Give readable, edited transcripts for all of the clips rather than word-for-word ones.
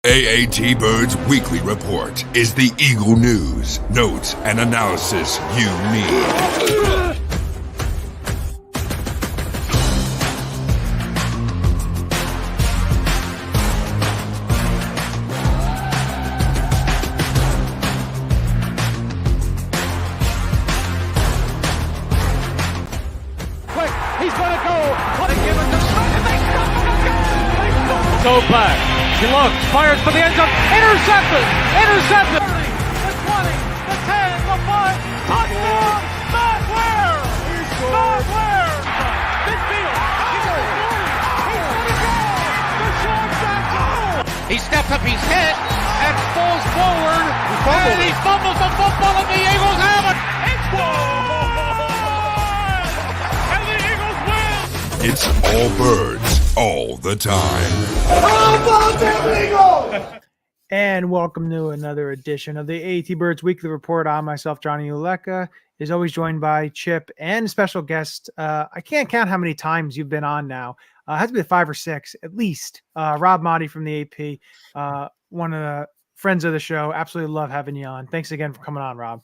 AAT Birds Weekly Report is the Eagle news, notes, and analysis you need. Quick, he's gonna go. What a give it to Smith, and they stop. Go back. He looks, fires for the end zone, intercepted, the 20, the 10, the 5, touchdown, Matt Ware, midfield, he's going to go, Deshaun Jackson. He steps up his head and falls forward, and he fumbles the football, and the Eagles have it. It's gone, and the Eagles win. It's all birds, all the time. And welcome to another edition of the AAT Birds Weekly Report. I'm myself, Johnny Ulecka, is always joined by Chip and special guest. I can't count how many times you've been on now. It has to be 5 or 6 at least. Rob Maaddi from the AP, one of the friends of the show. Absolutely love having you on. Thanks again for coming on, Rob.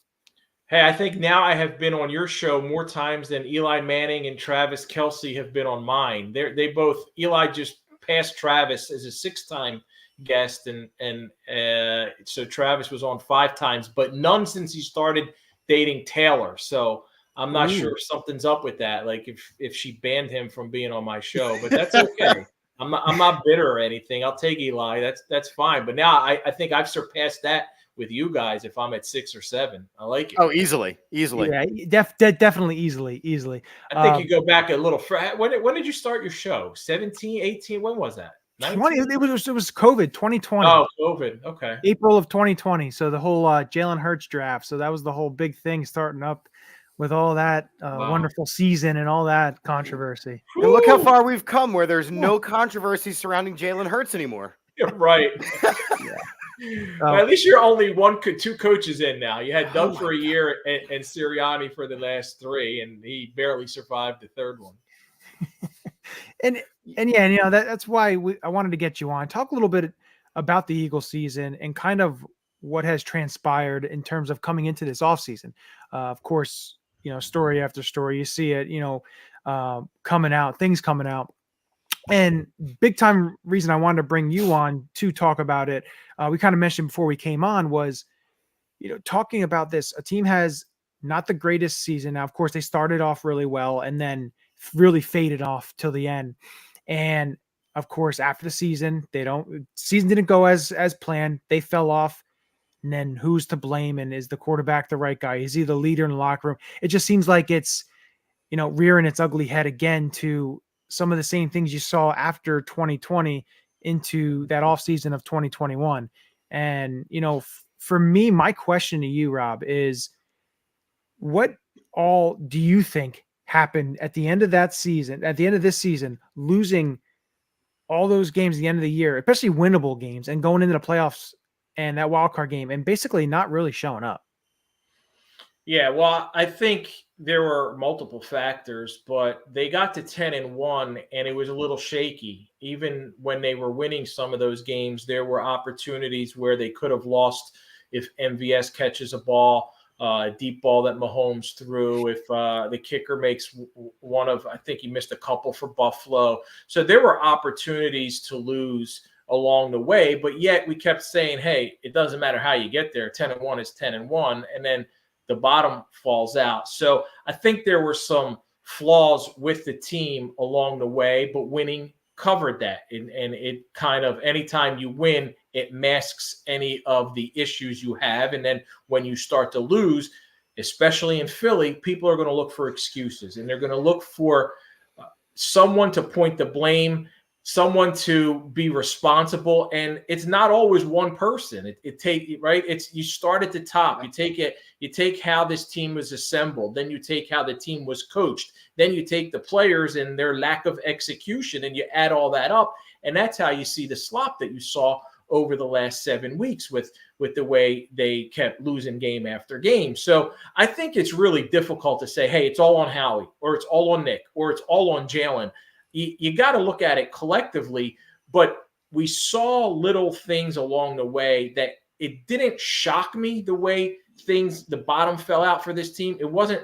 Hey, I think now I have been on your show more times than Eli Manning and Travis Kelce have been on mine. They both, Eli just passed Travis as a 6-time guest, and so Travis was on 5 times, but none since he started dating Taylor. So I'm not sure if something's up with that, like if she banned him from being on my show, but that's okay. I'm not bitter or anything. I'll take Eli. That's fine. But now I think I've surpassed that with you guys if I'm at 6 or 7. I like it. Oh, easily. Yeah, definitely easily. I think you go back a little. When did you start your show? 17, 18? When was that? 20. It was COVID 2020. Oh, COVID. Okay. April of 2020. So the whole Jalen Hurts draft. So that was the whole big thing starting up with all that wonderful season and all that controversy. And look how far we've come where there's no controversy surrounding Jalen Hurts anymore. You're right. Well, at least you're only 2 coaches in now. You had Doug for a year and Sirianni for the last 3, and he barely survived the 3rd one. And yeah, that's why I wanted to get you on. Talk a little bit about the Eagles season and kind of what has transpired in terms of coming into this offseason. Of course, story after story, you see it, things coming out. And big time reason I wanted to bring you on to talk about it, we kind of mentioned before we came on, was, talking about this. A team has not the greatest season. Now, of course, they started off really well and then really faded off till the end. And of course, after the season, season didn't go as planned. They fell off. And then who's to blame? And is the quarterback the right guy? Is he the leader in the locker room? It just seems like it's, rearing its ugly head again to some of the same things you saw after 2020 into that offseason of 2021. And, for me, my question to you, Rob, is what all do you think happened at the end of that season, at the end of this season, losing all those games at the end of the year, especially winnable games, and going into the playoffs and that wild card game and basically not really showing up? Yeah, well, I think there were multiple factors, but they got to 10-1 and it was a little shaky. Even when they were winning some of those games, there were opportunities where they could have lost if MVS catches a ball, a deep ball that Mahomes threw, if the kicker makes one of, I think he missed a couple for Buffalo. So there were opportunities to lose along the way, but yet we kept saying, hey, it doesn't matter how you get there. 10-1 is 10-1. And then the bottom falls out. So I think there were some flaws with the team along the way, but winning covered that. And it kind of, anytime you win, it masks any of the issues you have. And then when you start to lose, especially in Philly, people are going to look for excuses, and they're going to look for someone to point the blame, someone to be responsible. And it's not always one person. You start at the top. You take how this team was assembled, then you take how the team was coached, then you take the players and their lack of execution, and you add all that up. And that's how you see the slop that you saw over the last 7 weeks with the way they kept losing game after game. So I think it's really difficult to say, hey, it's all on Howie, or it's all on Nick, or it's all on Jalen. You got to look at it collectively, but we saw little things along the way that it didn't shock me the way the bottom fell out for this team. It wasn't,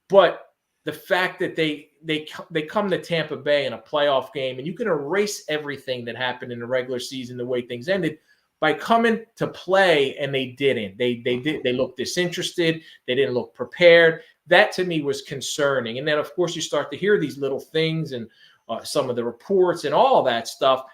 but the fact that they come to Tampa Bay in a playoff game, and you can erase everything that happened in the regular season, the way things ended, by coming to play, and they didn't. They looked disinterested. They didn't look prepared. That to me was concerning. And then of course you start to hear these little things and some of the reports and all that stuff.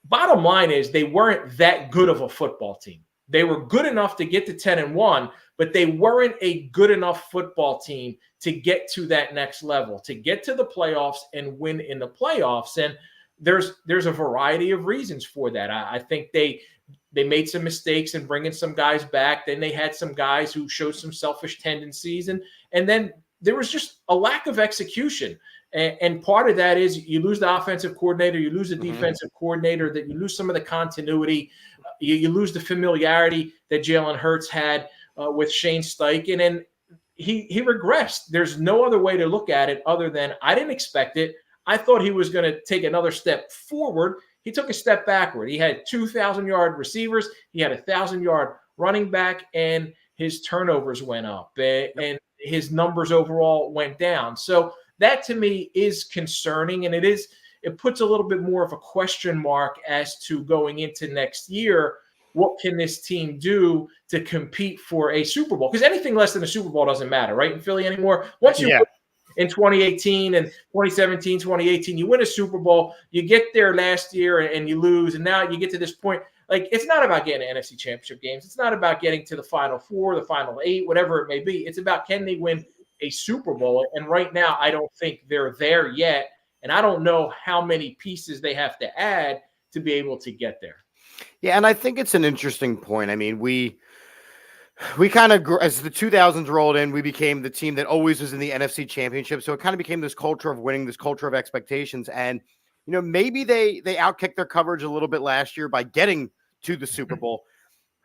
Bottom line is they weren't that good of a football team. They were good enough to get to 10-1, but they weren't a good enough football team to get to that next level, to get to the playoffs and win in the playoffs. And there's a variety of reasons for that. I think they made some mistakes in bringing some guys back. Then they had some guys who showed some selfish tendencies. And then there was just a lack of execution. And part of that is you lose the offensive coordinator, you lose the defensive coordinator, that you lose some of the continuity, you lose the familiarity that Jalen Hurts had with Shane Steichen, and he regressed. There's no other way to look at it other than I didn't expect it. I thought he was going to take another step forward. He took a step backward. He had 2,000-yard receivers. He had a 1,000-yard running back, and his turnovers went up, and his numbers overall went down. So that to me is concerning, and it puts a little bit more of a question mark as to going into next year. What can this team do to compete for a Super Bowl? Because anything less than a Super Bowl doesn't matter, right, in Philly anymore. Once you in 2018 and 2017, 2018, you win a Super Bowl, you get there last year and you lose, and now you get to this point. Like, it's not about getting to NFC Championship games. It's not about getting to the Final Four, the Final Eight, whatever it may be. It's about, can they win a Super Bowl? And right now, I don't think they're there yet, and I don't know how many pieces they have to add to be able to get there. Yeah, and I think it's an interesting point. I mean, we kind of, as the 2000s rolled in, we became the team that always was in the NFC Championship. So it kind of became this culture of winning, this culture of expectations. And, you know, maybe they outkicked their coverage a little bit last year by getting to the Super Bowl.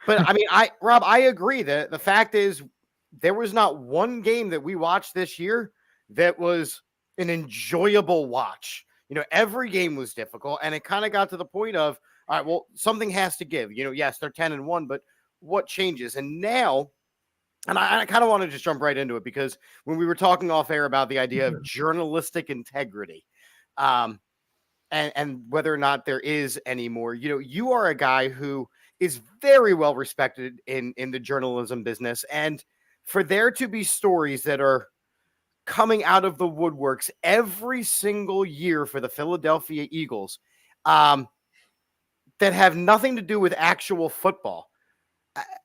But I mean, Rob, I agree that the fact is there was not one game that we watched this year that was an enjoyable watch. You know, every game was difficult, and it kind of got to the point of, all right, well, something has to give. You know, yes, they're 10-1, but what changes? And now, and I kind of want to just jump right into it, because when we were talking off air about the idea of journalistic integrity, and whether or not there is anymore, you know, you are a guy who is very well respected in the journalism business, and for there to be stories that are coming out of the woodworks every single year for the Philadelphia Eagles, that have nothing to do with actual football.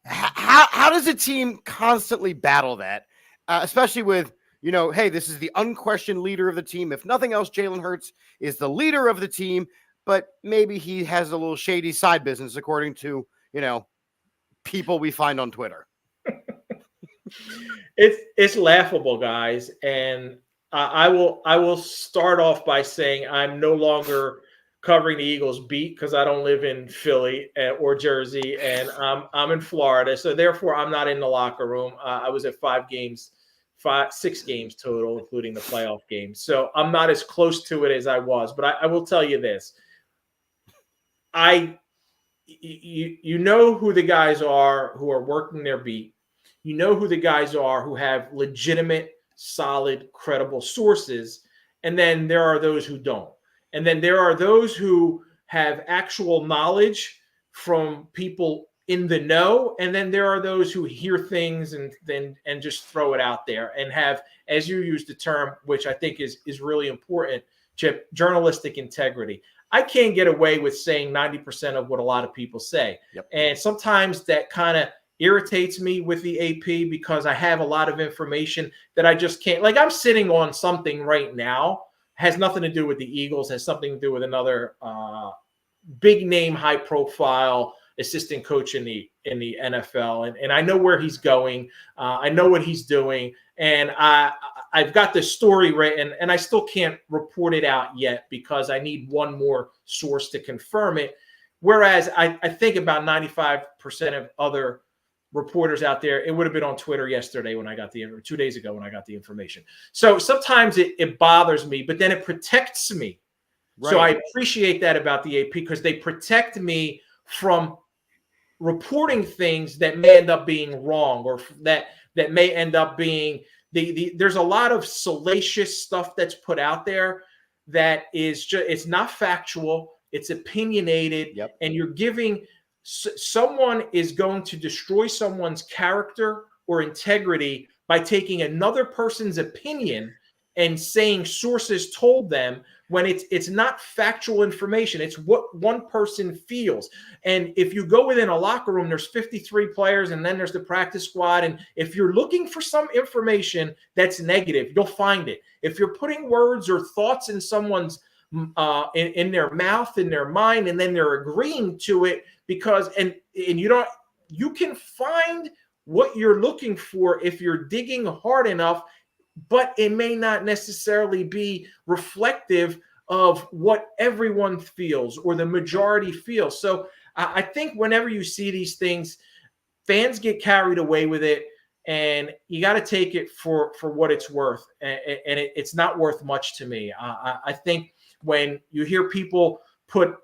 How does a team constantly battle that, especially with, you know, hey, this is the unquestioned leader of the team. If nothing else, Jalen Hurts is the leader of the team, but maybe he has a little shady side business, according to, you know, people we find on Twitter. It's laughable, guys. And I will start off by saying I'm no longer covering the Eagles beat, because I don't live in Philly or Jersey, and I'm in Florida. So therefore I'm not in the locker room. I was at 6 games total, including the playoff games. So I'm not as close to it as I was, but I will tell you this. You know who the guys are who are working their beat. You know who the guys are who have legitimate, solid, credible sources. And then there are those who don't. And then there are those who have actual knowledge from people in the know. And then there are those who hear things and just throw it out there and have, as you used the term, which I think is really important, Chip, journalistic integrity. I can't get away with saying 90% of what a lot of people say. Yep. And sometimes that kind of irritates me with the AP, because I have a lot of information that I just can't. Like, I'm sitting on something right now, has nothing to do with the Eagles, has something to do with another big name, high profile assistant coach in the NFL. And I know where he's going. I know what he's doing. And I've got the story written, and I still can't report it out yet because I need one more source to confirm it. Whereas I think about 95% of other reporters out there, it would have been on Twitter yesterday when I got 2 days ago when I got the information. So sometimes it bothers me, but then it protects me So I appreciate that about the AP because they protect me from reporting things that may end up being wrong or that may end up being there's a lot of salacious stuff that's put out there that is just, it's not factual, it's opinionated, and you're giving someone is going to destroy someone's character or integrity by taking another person's opinion and saying sources told them when it's not factual information. It's what one person feels. And if you go within a locker room, there's 53 players and then there's the practice squad. And if you're looking for some information that's negative, you'll find it. If you're putting words or thoughts in someone's in their mouth, in their mind, and then they're agreeing to it because and you can find what you're looking for if you're digging hard enough, but it may not necessarily be reflective of what everyone feels or the majority feels. So I think whenever you see these things, fans get carried away with it, and you got to take it for what it's worth. And it's not worth much to me. I think when you hear people put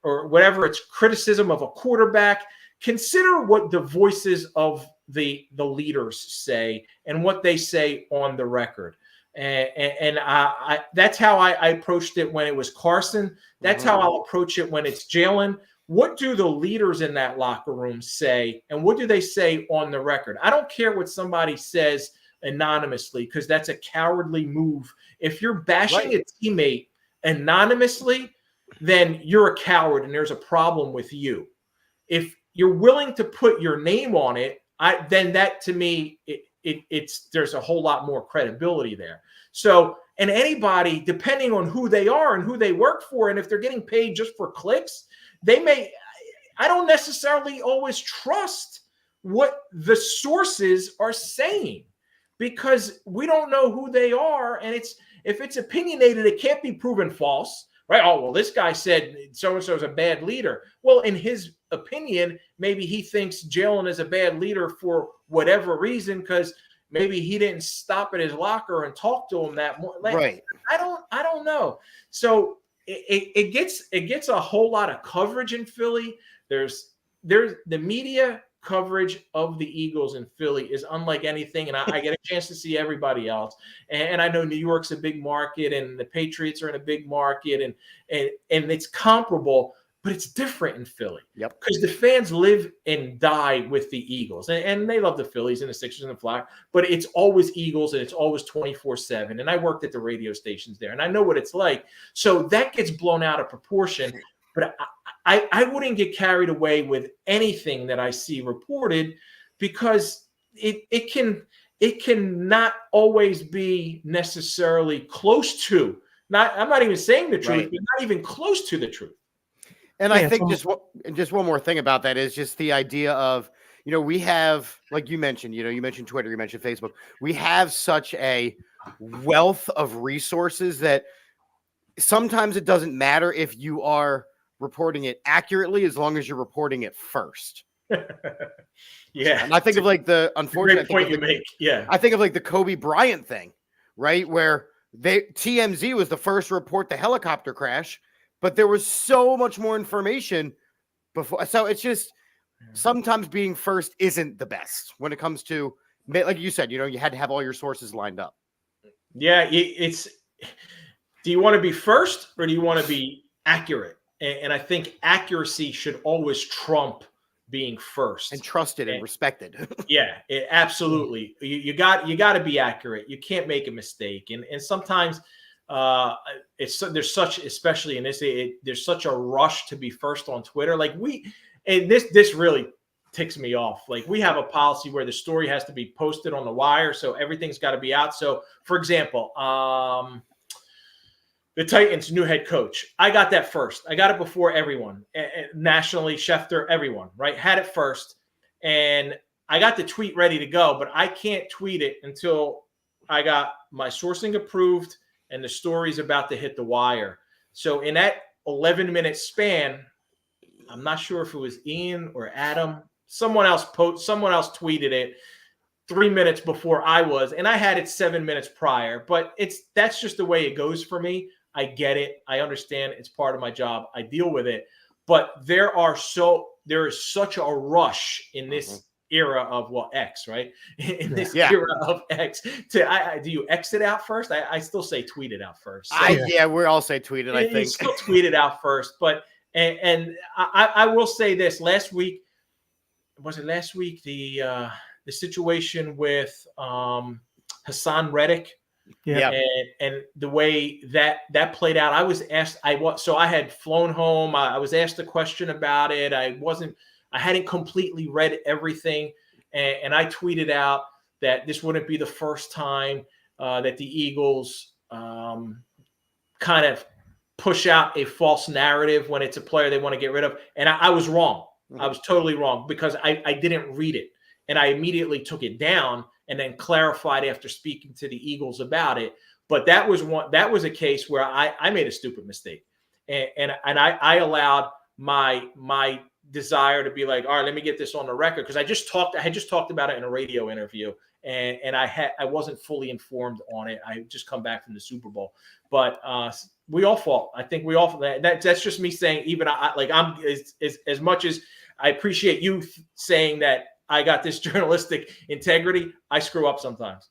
or whatever, it's criticism of a quarterback, consider what the voices of the leaders say and what they say on the record. And that's how I approached it when it was Carson. That's how I'll approach it when it's Jalen. What do the leaders in that locker room say, and what do they say on the record? I don't care what somebody says anonymously because that's a cowardly move. If you're bashing a teammate anonymously, then you're a coward and there's a problem with you. If you're willing to put your name on it, then that to me, there's a whole lot more credibility there. So, and anybody, depending on who they are and who they work for, and if they're getting paid just for clicks, I don't necessarily always trust what the sources are saying because we don't know who they are. And if it's opinionated, it can't be proven false, right? Oh, well, this guy said so-and-so is a bad leader. Well, in his opinion, maybe he thinks Jalen is a bad leader for whatever reason, because maybe he didn't stop at his locker and talk to him that more. Right. I don't know. So it gets a whole lot of coverage in Philly. There's the media coverage of the Eagles in Philly is unlike anything, and I get a chance to see everybody else. And I know New York's a big market, and the Patriots are in a big market, and it's comparable, but it's different in Philly. Yep. Because the fans live and die with the Eagles, and they love the Phillies and the Sixers and the Flyers, but it's always Eagles and it's always 24/7. And I worked at the radio stations there, and I know what it's like. So that gets blown out of proportion. But I wouldn't get carried away with anything that I see reported because it can not always be necessarily close to. I'm not even saying the truth, but not even close to the truth. And I think just one more thing about that is just the idea of, we have, like you mentioned, you mentioned Twitter, you mentioned Facebook. We have such a wealth of resources that sometimes it doesn't matter if you are reporting it accurately as long as you're reporting it first. Yeah. And I think of like the unfortunate point you make. Yeah. I think of like the Kobe Bryant thing, right? Where TMZ was the first to report the helicopter crash, but there was so much more information before. So it's just sometimes being first isn't the best when it comes to, like you said, you had to have all your sources lined up. Yeah. Do you want to be first or do you want to be accurate? And I think accuracy should always trump being first and trusted and respected. Yeah, absolutely. You got to be accurate. You can't make a mistake. And sometimes there's such, especially in this, there's such a rush to be first on Twitter. Like this really ticks me off. Like we have a policy where the story has to be posted on the wire, so everything's got to be out. So, for example, the Titans' new head coach. I got that first. I got it before everyone. Nationally, Schefter, everyone, right? Had it first. And I got the tweet ready to go, but I can't tweet it until I got my sourcing approved and the story's about to hit the wire. So in that 11-minute span, I'm not sure if it was Ian or Adam. Someone else tweeted it 3 minutes before I was, and I had it 7 minutes prior. But that's just the way it goes for me. I get it. I understand it's part of my job. I deal with it. But there is such a rush in this era of X, right? In this era of X. Do you X it out first? I still say tweet it out first. So, we all say tweet it, I think. Still tweet it out first. But and I will say this. Last week, the situation with Hassan Reddick. Yeah. And the way that played out, I was asked, so I had flown home. I was asked a question about it. I hadn't completely read everything. And I tweeted out that this wouldn't be the first time that the Eagles kind of push out a false narrative when it's a player they want to get rid of. And I was wrong. I was totally wrong because I didn't read it. And I immediately took it down and then clarified after speaking to the Eagles about it. But that was a case where I made a stupid mistake. And I allowed my desire to be like, all right, let me get this on the record. Because I had just talked about it in a radio interview and I wasn't fully informed on it. I had just come back from the Super Bowl. But we all fall. I think we all that's just me saying, even I'm as much as I appreciate you saying that I got this journalistic integrity, I screw up sometimes.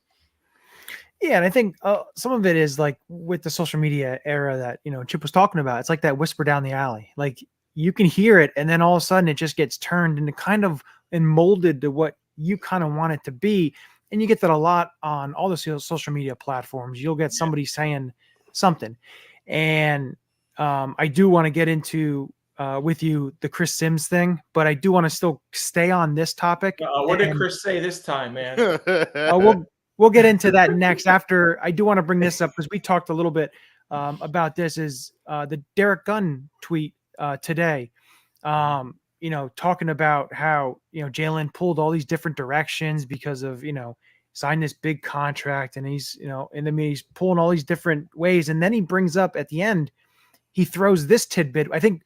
Yeah, and I think some of it is like with the social media era that, Chip was talking about. It's like that whisper down the alley. Like you can hear it, and then all of a sudden it just gets turned into kind of and molded to what you kind of want it to be. And you get that a lot on all the social media platforms. You'll get somebody saying something. And I do want to get into with you the Chris Sims thing, but I do want to still stay on this topic. What did Chris say this time, man? We'll get into that next. After I do want to bring this up because we talked a little bit about this. Is the Derek Gunn tweet today? Talking about how Jalen pulled all these different directions because of signed this big contract, and he's and then he's pulling all these different ways, and then he brings up at the end, he throws this tidbit. I think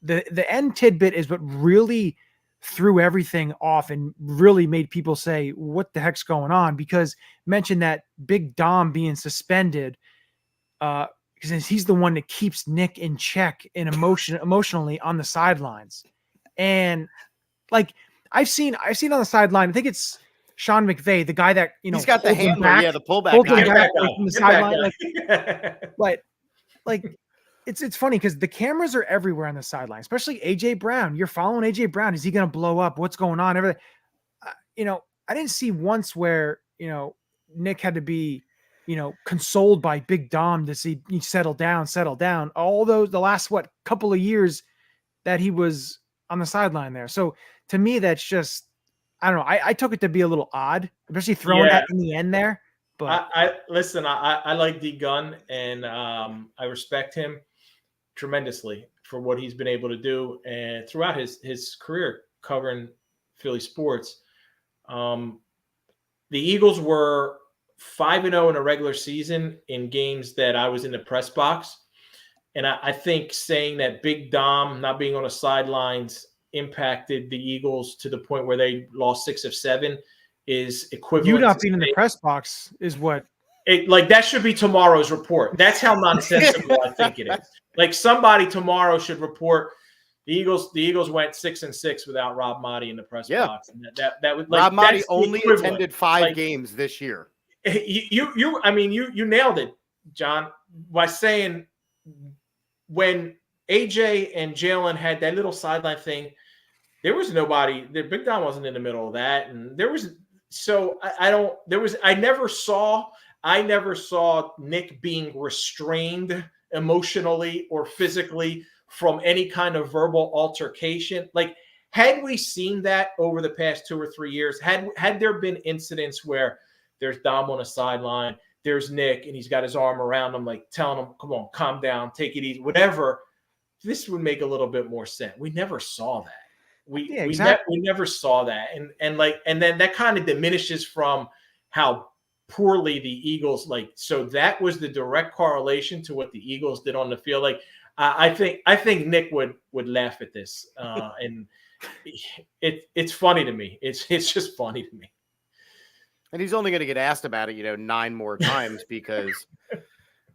the end tidbit is what really threw everything off and really made people say, what the heck's going on? Because mentioned that Big Dom being suspended because he's the one that keeps Nick in check and emotionally on the sidelines. And like I've seen on the sideline, I think it's Sean McVay, the guy that, he's got the hammer, the pullback guy. From the sideline. But it's funny because the cameras are everywhere on the sideline, especially AJ Brown. You're following AJ Brown. Is he going to blow up? What's going on? Everything. I didn't see once where, Nick had to be, consoled by Big Dom to see he settle down. All those, the last, couple of years that he was on the sideline there. So to me, that's just, I don't know. I took it to be a little odd, especially throwing that in the end there. But listen, I like D Gunn and I respect him tremendously for what he's been able to do and throughout his career covering Philly sports. The Eagles were 5-0 in a regular season in games that I was in the press box. And I think saying that Big Dom not being on the sidelines impacted the Eagles to the point where they lost 6 of 7 is equivalent. You not being in the press box is what that should be tomorrow's report. That's how nonsensical I think it is. Like somebody tomorrow should report the Eagles went 6-6 without Rob Maaddi in the press box. And that would Rob Maaddi only attended 5 games this year. You nailed it, John, by saying when AJ and Jalen had that little sideline thing, there was nobody. The Big Don wasn't in the middle of that, and there was. So I never saw Nick being restrained emotionally or physically from any kind of verbal altercation. Like, had we seen that over the past 2 or 3 years, had there been incidents where there's Dom on a sideline, there's Nick, and he's got his arm around him, like telling him, come on, calm down, take it easy, whatever, this would make a little bit more sense. We never saw that. We never saw that. And then that kind of diminishes from how poorly the Eagles, so that was the direct correlation to what the Eagles did on the field. Like, I think Nick would laugh at this. And it's funny to me. It's just funny to me. And he's only going to get asked about it, 9 more times because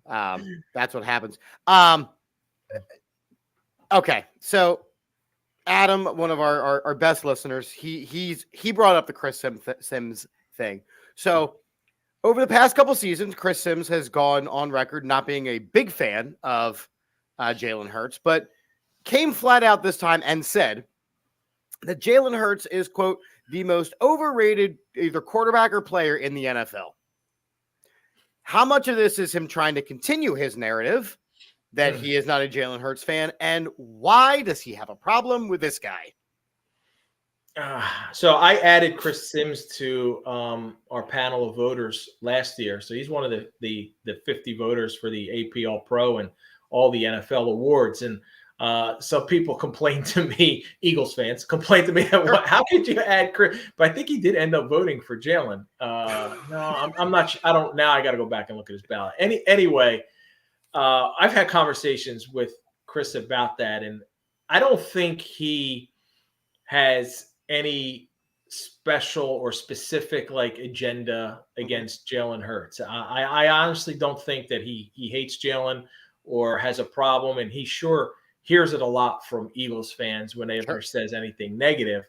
That's what happens. Okay, so Adam, one of our best listeners, he brought up the Chris Sims thing. So over the past couple seasons, Chris Sims has gone on record not being a big fan of Jalen Hurts, but came flat out this time and said that Jalen Hurts is, quote, the most overrated either quarterback or player in the NFL. How much of this is him trying to continue his narrative that he is not a Jalen Hurts fan, and why does he have a problem with this guy? So I added Chris Sims to our panel of voters last year. So he's one of the 50 voters for the AP All-Pro and all the NFL awards. And so people complained to me, Eagles fans complained to me, how could you add Chris? But I think he did end up voting for Jalen. No, I'm not. I don't. Now I got to go back and look at his ballot. Anyway, I've had conversations with Chris about that, and I don't think he has any special or specific agenda against Jalen Hurts. I honestly don't think that he hates Jalen or has a problem, and he sure hears it a lot from Eagles fans whenever he says anything negative.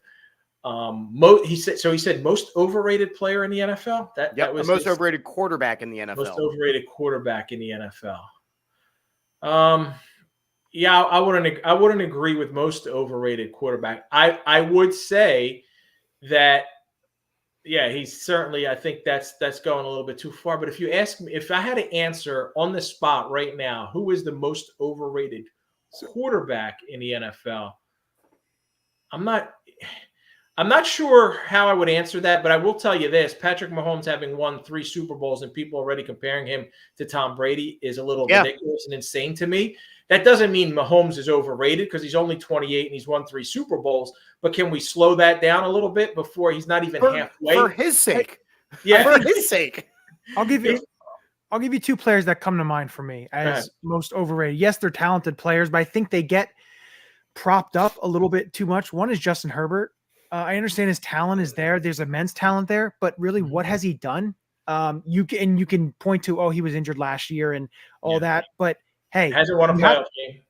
He said most overrated player in the NFL. That was the most overrated quarterback in the NFL. Most overrated quarterback in the NFL. Yeah, I wouldn't agree with most overrated quarterback. I would say that, yeah, he's certainly, I think that's going a little bit too far. But if you ask me, if I had to answer on the spot right now, who is the most overrated quarterback in the NFL, I'm not sure how I would answer that, but I will tell you this: Patrick Mahomes having won 3 Super Bowls and people already comparing him to Tom Brady is a little ridiculous and insane to me. That doesn't mean Mahomes is overrated because he's only 28 and he's won 3 Super Bowls. But can we slow that down a little bit before he's not even halfway? For his sake. Yeah. For his sake. I'll give you 2 players that come to mind for me as most overrated. Yes, they're talented players, but I think they get propped up a little bit too much. One is Justin Herbert. I understand his talent is there. There's immense talent there, but really, what has he done? You can point to, he was injured last year and all that, but hey, hasn't won a playoff game.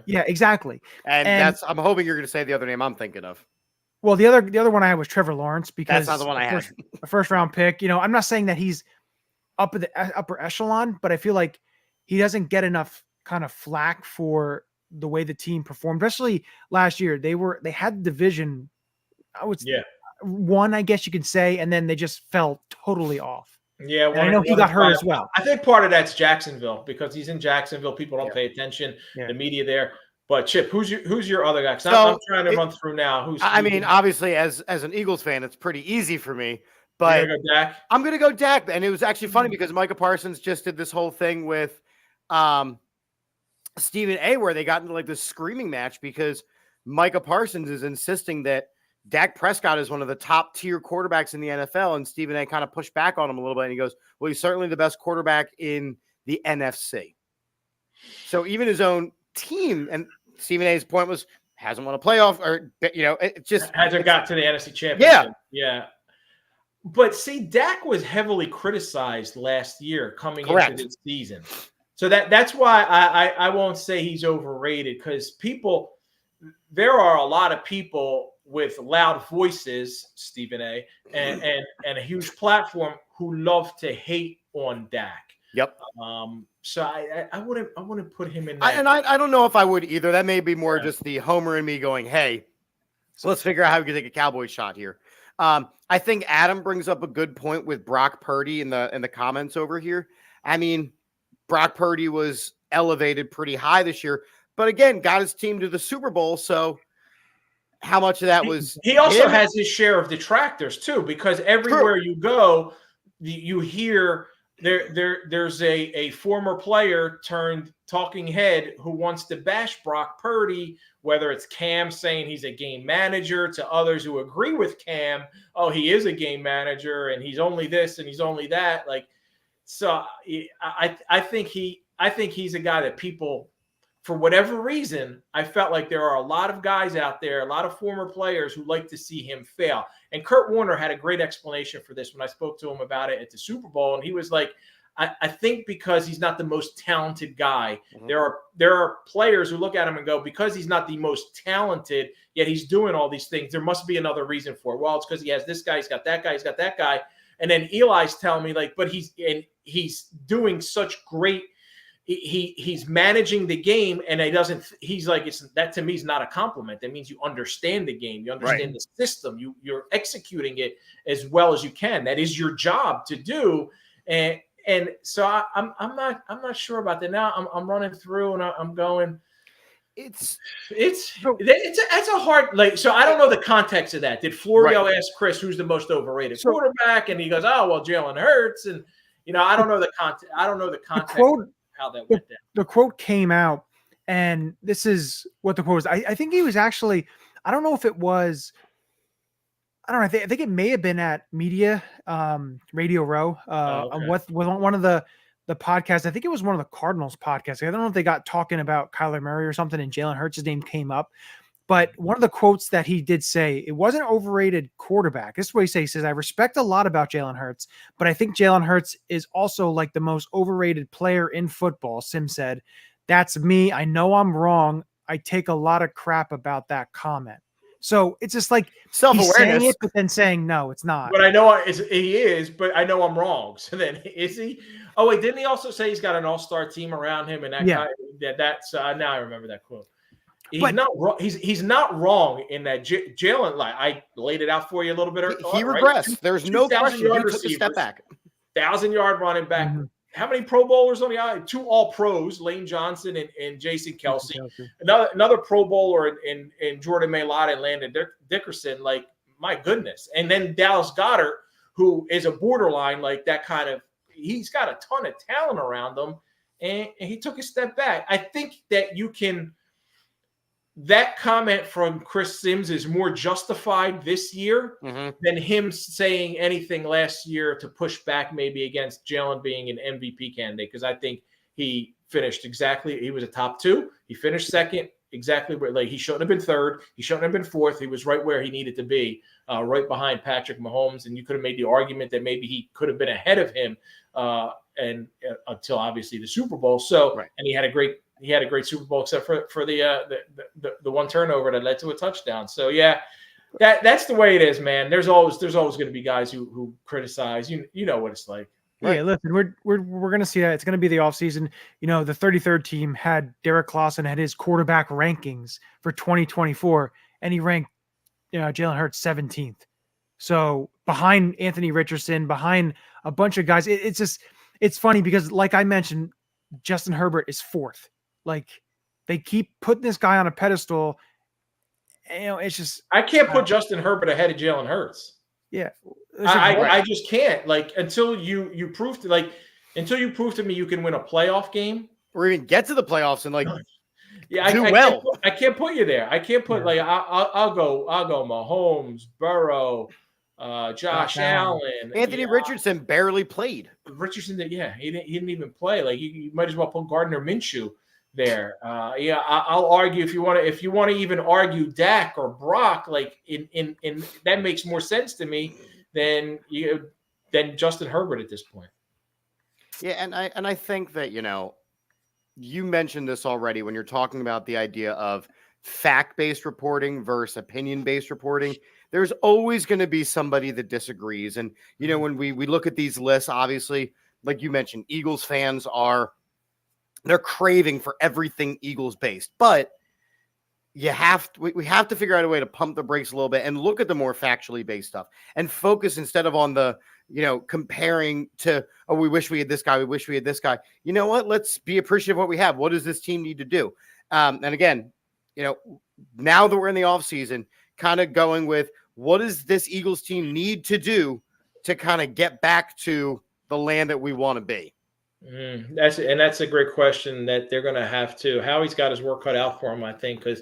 Yeah, exactly. And I'm hoping you're going to say the other name I'm thinking of. Well, the other one I had was Trevor Lawrence, because that's not the one I had. A first round pick. I'm not saying that he's up at the upper echelon, but I feel like he doesn't get enough kind of flack for the way the team performed, especially last year. They had the division. One, I guess you could say, and then they just fell totally off. Yeah, I know he got hurt as well. I think part of that's Jacksonville, because he's in Jacksonville. People don't pay attention. The media there. But Chip, who's your other guy? I'm trying to run through now. Obviously, as an Eagles fan, it's pretty easy for me. But go Dak? I'm going to go Dak, and it was actually funny because Micah Parsons just did this whole thing with Stephen A, where they got into this screaming match because Micah Parsons is insisting that Dak Prescott is one of the top tier quarterbacks in the NFL, and Stephen A kind of pushed back on him a little bit, and he goes, well, he's certainly the best quarterback in the NFC. So even his own team, and Stephen A's point was, hasn't won a playoff, or, it just hasn't got to the NFC Championship. Yeah. But see, Dak was heavily criticized last year coming into this season. So that's why I won't say he's overrated, because there are a lot of people with loud voices, Stephen A, and a huge platform who love to hate on Dak. Yep. So I wouldn't put him in that. And I don't know if I would either. That may be more just the homer in me going, hey, so let's figure out how we can take a Cowboy shot here. I think Adam brings up a good point with Brock Purdy in the comments over here. I mean, Brock Purdy was elevated pretty high this year, but again, got his team to the Super Bowl. So how much of that was he also has his share of detractors too, because everywhere you go, you hear there's a former player turned talking head who wants to bash Brock Purdy, whether it's Cam saying he's a game manager, to others who agree with Cam, he is a game manager and he's only this and he's only that. So I think he's a guy that people, for whatever reason, I felt like there are a lot of guys out there, a lot of former players who like to see him fail. And Kurt Warner had a great explanation for this when I spoke to him about it at the Super Bowl. And he was like, I think because he's not the most talented guy, Mhm. there are players who look at him and go, because he's not the most talented, yet he's doing all these things, there must be another reason for it. Well, it's because he has this guy, he's got that guy, he's got that guy. And then Eli's telling me, like, but he's doing such great. He's managing the game, and he's like, that to me is not a compliment. That means you understand the game, you understand the system, you're executing it as well as you can. That is your job to do. And so I'm not sure about that. Now I'm running through and I'm going, it's a hard, like, so I don't know the context of that. Did Florio ask Chris who's the most overrated quarterback, and he goes, oh well, Jalen Hurts, and I don't know the context. I don't know the context. How that went down. The quote came out, and this is what the quote was. I think he was actually, I don't know if it was, I don't know. I think it may have been at Radio Row, with one of the podcasts. I think it was one of the Cardinals podcasts. I don't know if they got talking about Kyler Murray or something, and Jalen Hurts' name came up. But one of the quotes that he did say, it wasn't an overrated quarterback. This is what he says. He says, I respect a lot about Jalen Hurts, but I think Jalen Hurts is also like the most overrated player in football. Sim said, that's me. I know I'm wrong. I take a lot of crap about that comment. So it's just like self-awareness, saying it, but then saying, no, it's not. But I know he is, but I know I'm wrong. So then is he? Oh, wait, didn't he also say he's got an all-star team around him? And that guy, that's now I remember that quote. He's not wrong. He's not wrong in that Jalen. Like I laid it out for you a little bit earlier. He regressed. Right? There's no question. He took a step back. 1,000-yard running back. Mm-hmm. How many Pro Bowlers on the eye? 2 All Pros, Lane Johnson and Jason Kelsey. Another Pro Bowler in Jordan Mailata and Landon Dickerson. Like, my goodness. And then Dallas Goedert, who is a borderline, like that kind of. He's got a ton of talent around him, and he took a step back. I think that you can. That comment from Chris Sims is more justified this year than him saying anything last year to push back maybe against Jalen being an MVP candidate, because I think he finished he was a top 2. He finished second, exactly where, like, he shouldn't have been third. He shouldn't have been fourth. He was right where he needed to be, right behind Patrick Mahomes. And you could have made the argument that maybe he could have been ahead of him and until obviously the Super Bowl. So, and he had a great Super Bowl, except for the one turnover that led to a touchdown. So yeah, that's the way it is, man. There's always going to be guys who criticize. You know what it's like. Right? Yeah, listen, we're going to see that. It's going to be the offseason. The 33rd team had Derek Clausen had his quarterback rankings for 2024, and he ranked Jalen Hurts 17th. So behind Anthony Richardson, behind a bunch of guys. It's funny because, like I mentioned, Justin Herbert is 4th. Like, they keep putting this guy on a pedestal. It's just, I can't put Justin Herbert ahead of Jalen Hurts. Yeah, I just can't. Like, until you prove to me you can win a playoff game or even get to the playoffs and I can't put you there. I can't put I'll go Mahomes, Burrow, Josh Allen. Anthony Richardson barely played. Richardson, he didn't even play. Like, you might as well put Gardner Minshew there. I'll argue if you want to even argue Dak or Brock. Like, in that makes more sense to me than Justin Herbert at this point. Yeah, and I think that you mentioned this already when you're talking about the idea of fact-based reporting versus opinion-based reporting. There's always going to be somebody that disagrees. And, when we look at these lists, obviously, like you mentioned, Eagles fans they're craving for everything Eagles based, but we have to figure out a way to pump the brakes a little bit and look at the more factually based stuff and focus instead of on the, comparing to, oh, we wish we had this guy. We wish we had this guy. You know what? Let's be appreciative of what we have. What does this team need to do? And again, now that we're in the off season, kind of going with what does this Eagles team need to do to kind of get back to the land that we want to be? That's a great question that they're going to have to. Howie's got his work cut out for him, I think, because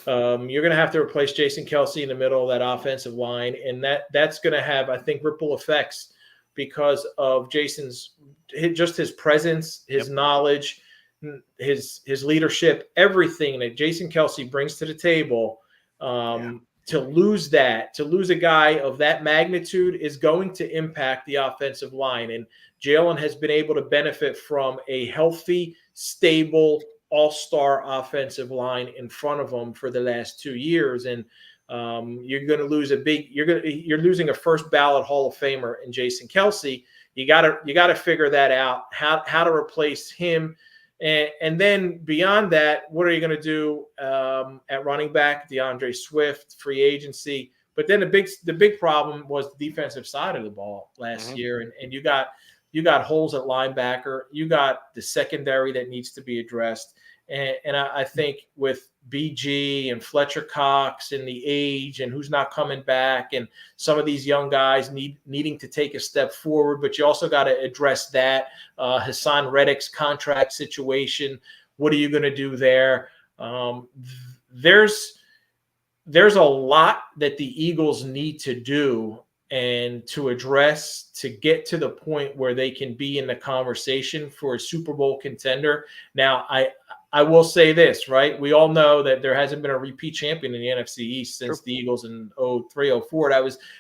you're going to have to replace Jason Kelsey in the middle of that offensive line, and that's going to have, I think, ripple effects because of Jason's his presence, his knowledge, his leadership, everything that Jason Kelsey brings to the table. to lose a guy of that magnitude is going to impact the offensive line. And Jalen has been able to benefit from a healthy, stable, all-star offensive line in front of him for the last 2 years. And you're going to lose you're losing a first ballot Hall of Famer in Jason Kelce. You got to figure that out, how to replace him. And then beyond that, what are you going to do at running back? DeAndre Swift, free agency. But then the big problem was the defensive side of the ball last year, and you got holes at linebacker. You got the secondary that needs to be addressed. And I think with BG and Fletcher Cox and the age and who's not coming back and some of these young guys needing to take a step forward, but you also got to address that. Hassan Reddick's contract situation. What are you going to do there? There's a lot that the Eagles need to do and to address to get to the point where they can be in the conversation for a Super Bowl contender. Now, I will say this, right? We all know that there hasn't been a repeat champion in the NFC East since the Eagles in 03, 04.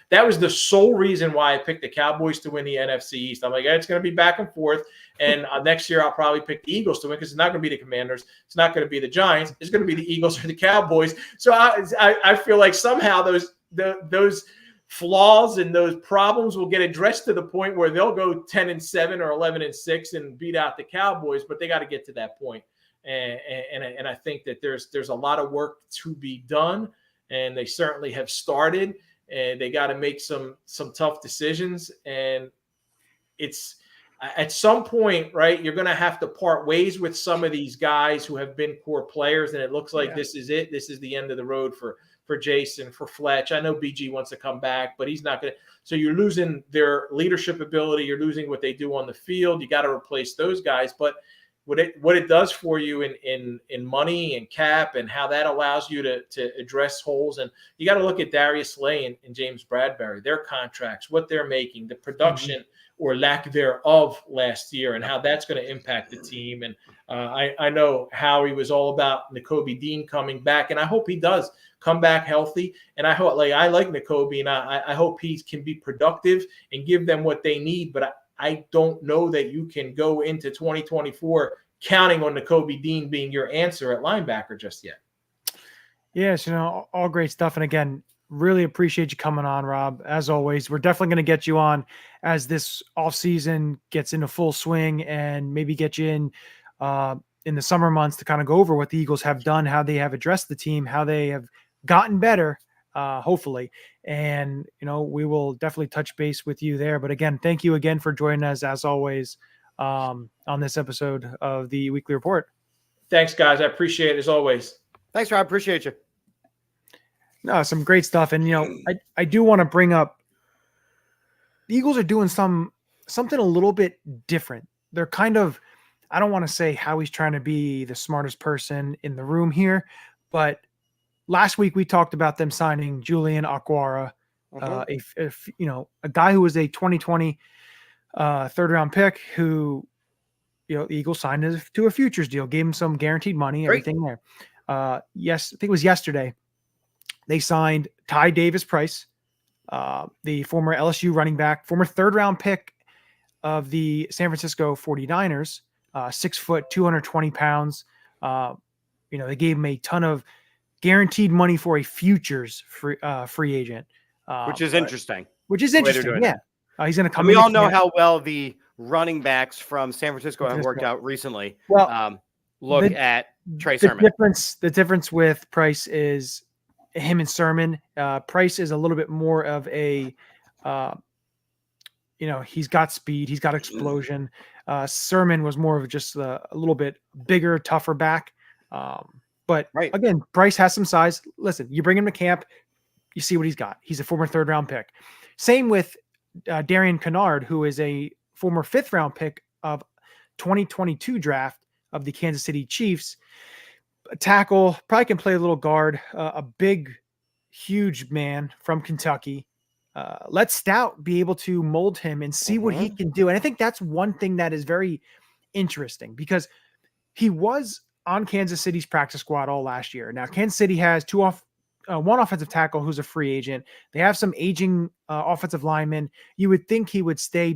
That was the sole reason why I picked the Cowboys to win the NFC East. I'm like, it's going to be back and forth. And next year I'll probably pick the Eagles to win because it's not going to be the Commanders. It's not going to be the Giants. It's going to be the Eagles or the Cowboys. So I feel like somehow those flaws and those problems will get addressed to the point where they'll go 10-7 or 11-6 and beat out the Cowboys, but they got to get to that point. And I think that there's a lot of work to be done, and they certainly have started, and they got to make some tough decisions. And it's at some point, right, you're going to have to part ways with some of these guys who have been core players, and it looks like this is it. This is the end of the road for Jason, for Fletch. I know BG wants to come back, but he's not going to. So you're losing their leadership ability. You're losing what they do on the field. You got to replace those guys. But what it does for you in money and cap and how that allows you to address holes. And you got to look at Darius Slay and James Bradbury, their contracts, what they're making, the production or lack thereof last year, and how that's going to impact the team. And I know Howie was all about Nakobe Dean coming back, and I hope he does come back healthy. And I hope, I like Nakobe, and I hope he can be productive and give them what they need. But I don't know that you can go into 2024 counting on Nakobe Dean being your answer at linebacker just yet. Yes, all great stuff. And again, really appreciate you coming on, Rob. As always, we're definitely going to get you on as this offseason gets into full swing, and maybe get you in the summer months to kind of go over what the Eagles have done, how they have addressed the team, how they have gotten better, hopefully. And, we will definitely touch base with you there. But again, thank you again for joining us, as always, on this episode of the Weekly Report. Thanks, guys. I appreciate it as always. Thanks, Rob. Appreciate you. No, some great stuff. And, I do want to bring up, the Eagles are doing something a little bit different. They're kind of, I don't want to say Howie's trying to be the smartest person in the room here, but last week we talked about them signing Julian Okwara, a guy who was a 2020 third round pick who, the Eagles signed to a futures deal, gave him some guaranteed money, everything there. Yes, I think it was yesterday. They signed Ty Davis-Price, the former LSU running back, former third round pick of the San Francisco 49ers, 6 foot, 220 pounds. They gave him a ton of guaranteed money for a futures free agent, which is interesting. Yeah, he's going to come. And we all know how well the running backs from San Francisco have worked out recently. Well, look at Trey Sermon. The difference with Price is him and Sermon. Price is a little bit more of a, he's got speed, he's got explosion. Sermon was more of just a little bit bigger, tougher back. But again, Bryce has some size. Listen, you bring him to camp, you see what he's got. He's a former third round pick. Same with Darian Kennard, who is a former fifth round pick of 2022 draft of the Kansas City Chiefs. A tackle, probably can play a little guard, a big, huge man from Kentucky. Let Stout be able to mold him and see what he can do. And I think that's one thing that is very interesting, because he was on Kansas City's practice squad all last year. Now, Kansas City has two one offensive tackle who's a free agent. They have some aging offensive linemen. You would think he would stay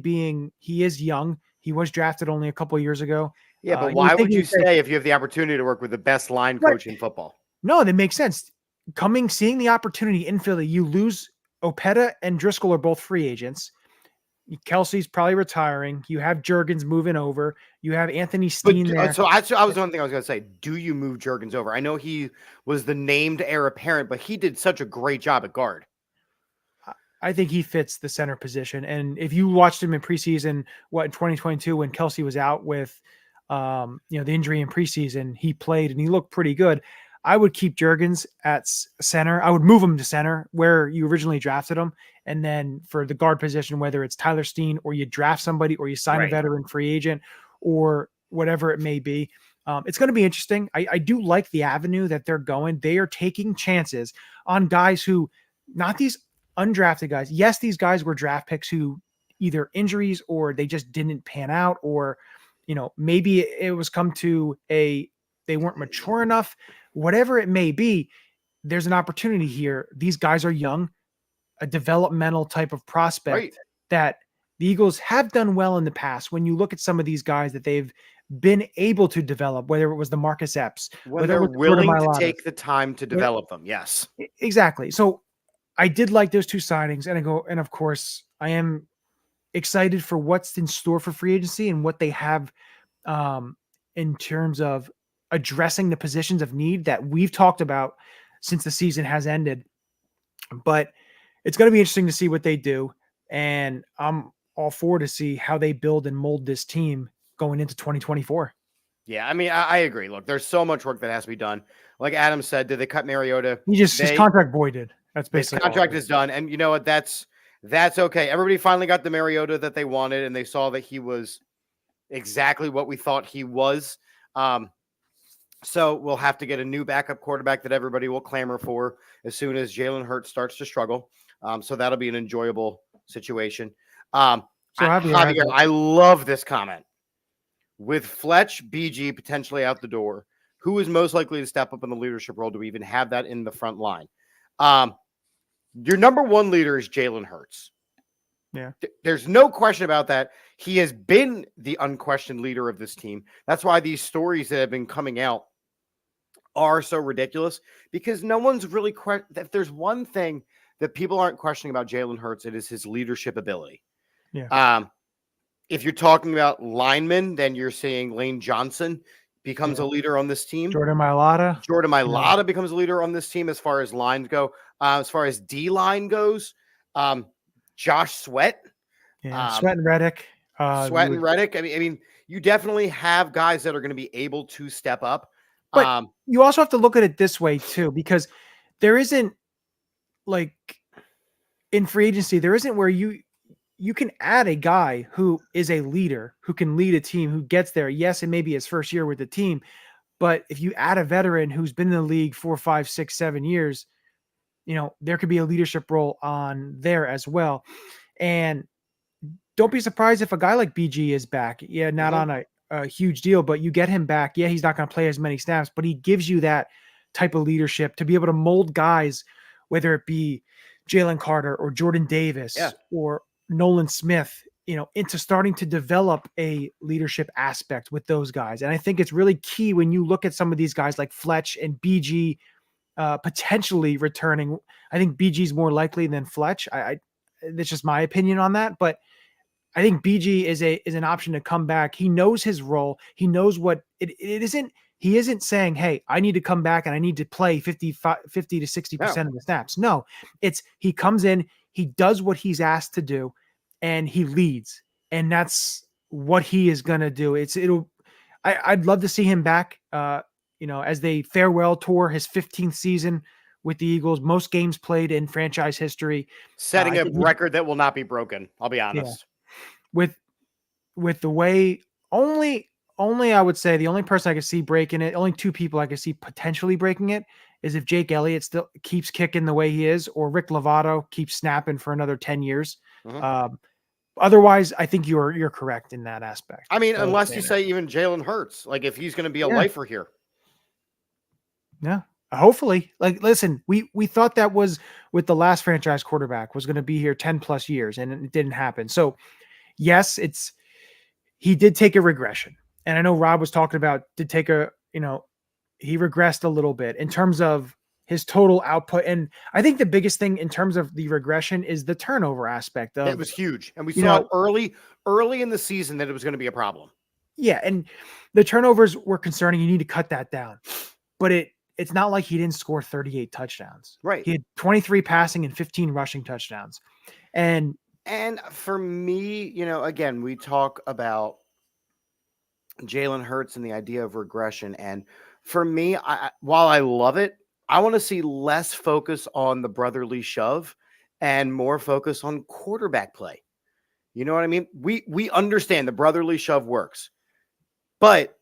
he is young. He was drafted only a couple of years ago. Yeah, but why would you stay if you have the opportunity to work with the best line coach in football? No, that makes sense. Seeing the opportunity in Philly, you lose Opeta and Driscoll are both free agents. Kelsey's probably retiring. You have Juergens moving over. You have Anthony Steen there. So I was one thing I was going to say. Do you move Juergens over? I know he was the named heir apparent, but he did such a great job at guard. I think he fits the center position. And if you watched him in preseason, in 2022, when Kelsey was out with, the injury in preseason, he played and he looked pretty good. I would keep Juergens at center. I would move him to center where you originally drafted him. And then for the guard position, whether it's Tyler Steen or you draft somebody or you sign a veteran free agent or whatever it may be, it's going to be interesting. I do like the avenue that they're going. They are taking chances on guys who, not these undrafted guys. Yes, these guys were draft picks who either injuries or they just didn't pan out, or, maybe it was come to they weren't mature enough. Whatever it may be, there's an opportunity here. These guys are young, a developmental type of prospect that the Eagles have done well in the past. When you look at some of these guys that they've been able to develop, whether it was the Marcus Epps, when they're willing to take the time to develop them. Yes, exactly. So I did like those two signings, and of course I am excited for what's in store for free agency and what they have in terms of addressing the positions of need that we've talked about since the season has ended. But it's going to be interesting to see what they do. And I'm all for to see how they build and mold this team going into 2024. Yeah, I mean, I agree. Look, there's so much work that has to be done. Like Adam said, did they cut Mariota? His contract voided. That's basically his contract is done. And you know what? That's okay. Everybody finally got the Mariota that they wanted, and they saw that he was exactly what we thought he was. So we'll have to get a new backup quarterback that everybody will clamor for as soon as Jalen Hurts starts to struggle. So that'll be an enjoyable situation. Javier, I love this comment. With Fletch, BG potentially out the door, who is most likely to step up in the leadership role? Do we even have that in the front line? Your number one leader is Jalen Hurts. Yeah. There's no question about that. He has been the unquestioned leader of this team. That's why these stories that have been coming out are so ridiculous, because no one's really if there's one thing that people aren't questioning about Jalen Hurts, it is his leadership ability. Yeah. If you're talking about linemen, then you're saying Lane Johnson becomes a leader on this team. Jordan Mailata becomes a leader on this team as far as lines go. As far as D line goes, Josh Sweat, Sweat and Reddick. I mean, you definitely have guys that are going to be able to step up. But you also have to look at it this way too, because there isn't, like, in free agency, there isn't where you can add a guy who is a leader, who can lead a team, who gets there. Yes, it may be his first year with the team, but if you add a veteran who's been in the league 4, 5, 6, 7 years, there could be a leadership role on there as well. And don't be surprised if a guy like BG is back. Yeah, not on a huge deal, but you get him back. Yeah, he's not going to play as many snaps, but he gives you that type of leadership to be able to mold guys, whether it be Jalen Carter or Jordan Davis or Nolan Smith, into starting to develop a leadership aspect with those guys. And I think it's really key when you look at some of these guys like Fletch and BG potentially returning. I think BG is more likely than Fletch. That's just my opinion on that, but I think BG is an option to come back. He knows his role. He knows what it isn't. He isn't saying, hey, I need to come back and I need to play 50 to 60% of the snaps. No, he comes in, he does what he's asked to do, and he leads. And that's what he is going to do. I'd love to see him back, as they farewell tour his 15th season with the Eagles, most games played in franchise history. Setting a record that will not be broken. I'll be honest. Yeah. With the way only I would say the only person I could see breaking it, only two people I could see potentially breaking it, is if Jake Elliott still keeps kicking the way he is, or Rick Lovato keeps snapping for another 10 years. Mm-hmm. Otherwise, I think you're correct in that aspect. I mean, unless you say even Jalen Hurts, like if he's going to be a lifer here. Yeah. Hopefully, like, listen, we thought that was with the last franchise quarterback was going to be here 10 plus years, and it didn't happen. So yes, he did take a regression. And I know Rob was talking about he regressed a little bit in terms of his total output. And I think the biggest thing in terms of the regression is the turnover aspect of it was huge. And we saw it early in the season that it was going to be a problem. Yeah. And the turnovers were concerning. You need to cut that down, but it's not like he didn't score 38 touchdowns. Right. He had 23 passing and 15 rushing touchdowns. And for me, again, we talk about Jalen Hurts and the idea of regression. And for me, while I love it, I want to see less focus on the brotherly shove and more focus on quarterback play. You know what I mean? We understand the brotherly shove works, but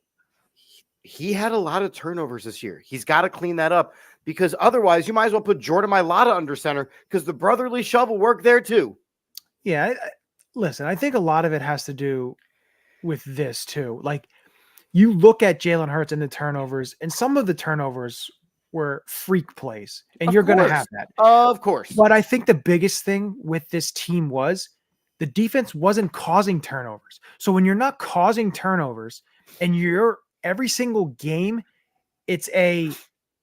he had a lot of turnovers this year. He's got to clean that up, because otherwise you might as well put Jordan Mailata under center, because the brotherly shove will work there too. Yeah. Listen, I think a lot of it has to do with this too. Like, you look at Jalen Hurts and the turnovers, and some of the turnovers were freak plays, and you're going to have that. Of course. But I think the biggest thing with this team was the defense wasn't causing turnovers. So when you're not causing turnovers and you're every single game, it's a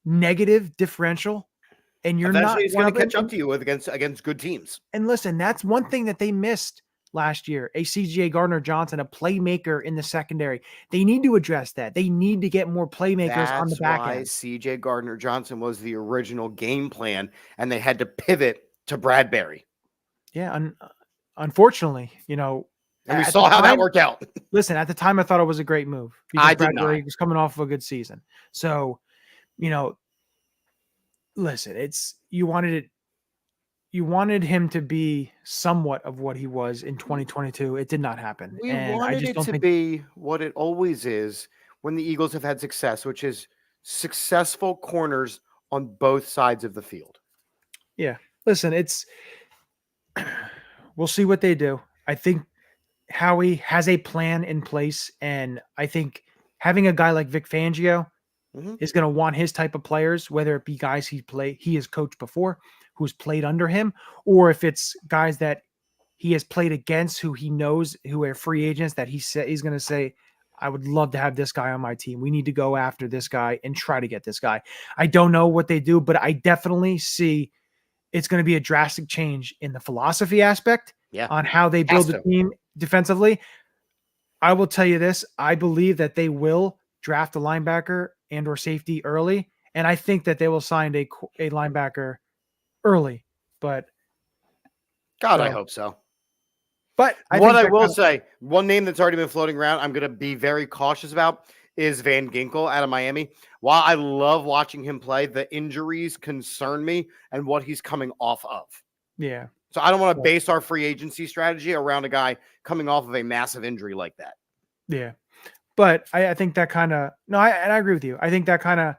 negative differential, and you're eventually not. It's going to catch up to you against good teams. And listen, that's one thing that they missed last year. A CJ Gardner-Johnson, a playmaker in the secondary. They need to address that. They need to get more playmakers on the back end. CJ Gardner-Johnson was the original game plan, and they had to pivot to Bradbury. Yeah, unfortunately, and we saw how that worked out. Listen, at the time, I thought it was a great move. Bradbury was coming off of a good season. So, listen, you wanted him to be somewhat of what he was in 2022. It did not happen. We wanted it to be what it always is when the Eagles have had success, which is successful corners on both sides of the field. Yeah. Listen, we'll see what they do. I think Howie has a plan in place, and I think having a guy like Vic Fangio is going to want his type of players, whether it be guys he has coached before, who's played under him, or if it's guys that he has played against who he knows who are free agents that he's going to say, I would love to have this guy on my team. We need to go after this guy and try to get this guy. I don't know what they do, but I definitely see it's going to be a drastic change in the philosophy aspect on how they build the team defensively. I will tell you this. I believe that they will draft a linebacker and or safety early, and I think that they will sign a linebacker early, but I hope so. But I will say, one name that's already been floating around, I'm going to be very cautious about, is Van Ginkel out of Miami. While I love watching him play, the injuries concern me and what he's coming off of. Yeah. So I don't want to base our free agency strategy around a guy coming off of a massive injury like that. Yeah. But I think that I agree with you. I think that kind of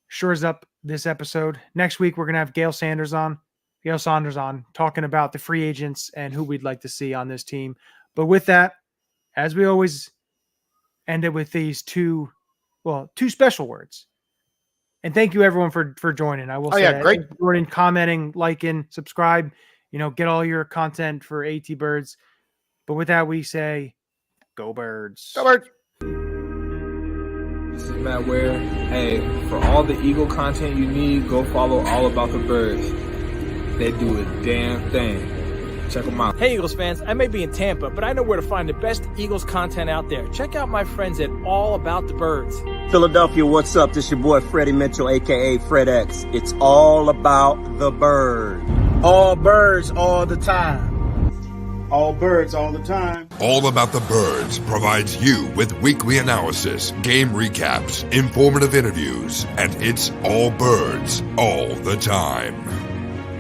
shores up this episode. Next week, we're going to have Gail Saunders on talking about the free agents and who we'd like to see on this team. But with that, as we always end it with these two special words. And thank you everyone for joining. I will say that. Great. Jordan, commenting, liking, subscribe, get all your content for AATBirds. But with that, we say, go Birds. Go Birds. This is Matt Ware. Hey, for all the Eagle content you need, go follow All About the Birds. They do a damn thing. Check them out. Hey, Eagles fans, I may be in Tampa, but I know where to find the best Eagles content out there. Check out my friends at All About the Birds. Philadelphia, what's up? This your boy Freddie Mitchell, a.k.a. Fred X. It's all about the bird. All birds all the time. All birds all the time. All About the Birds provides you with weekly analysis, game recaps, informative interviews, and it's all birds all the time.